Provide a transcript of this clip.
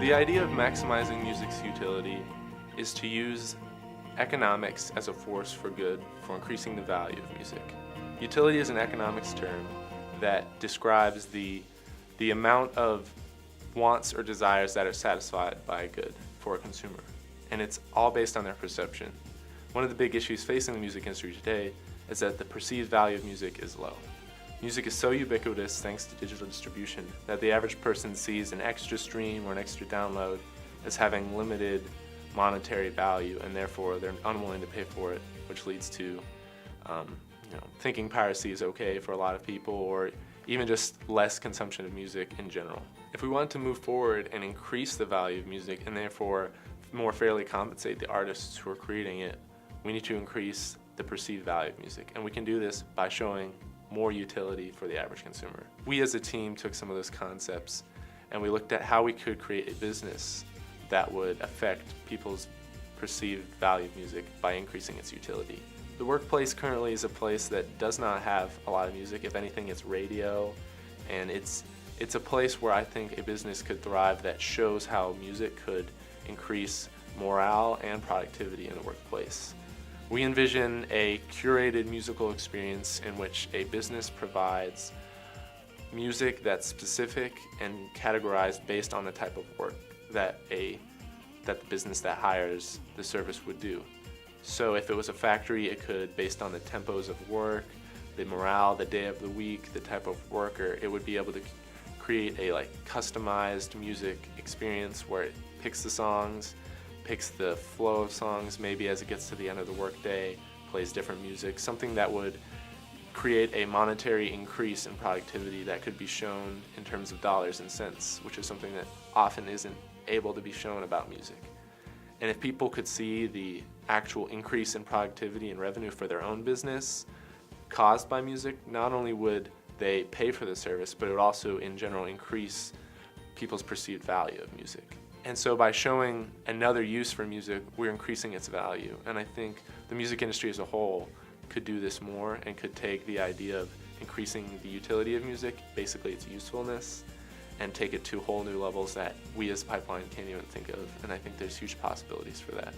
The idea of maximizing music's utility is to use economics as a force for good for increasing the value of music. Utility is an economics term that describes the amount of wants or desires that are satisfied by a good for a consumer. And it's all based on their perception. One of the big issues facing the music industry today is that the perceived value of music is low. Music is so ubiquitous thanks to digital distribution that the average person sees an extra stream or an extra download as having limited monetary value, and therefore they're unwilling to pay for it, which leads to thinking piracy is okay for a lot of people, or even just less consumption of music in general. If we want to move forward and increase the value of music and therefore more fairly compensate the artists who are creating it, we need to increase the perceived value of music, and we can do this by showing more utility for the average consumer. We as a team took some of those concepts and we looked at how we could create a business that would affect people's perceived value of music by increasing its utility. The workplace currently is a place that does not have a lot of music. If anything, it's radio, and it's a place where I think a business could thrive that shows how music could increase morale and productivity in the workplace. We envision a curated musical experience in which a business provides music that's specific and categorized based on the type of work that the business that hires the service would do. So if it was a factory, it could, based on the tempos of work, the morale, the day of the week, the type of worker, it would be able to create a customized music experience where it picks the songs, picks the flow of songs, maybe as it gets to the end of the workday, plays different music, something that would create a monetary increase in productivity that could be shown in terms of dollars and cents, which is something that often isn't able to be shown about music. And if people could see the actual increase in productivity and revenue for their own business caused by music, not only would they pay for the service, but it would also in general increase people's perceived value of music. And so by showing another use for music, we're increasing its value. And I think the music industry as a whole could do this more and could take the idea of increasing the utility of music, basically its usefulness, and take it to whole new levels that we as Pipeline can't even think of. And I think there's huge possibilities for that.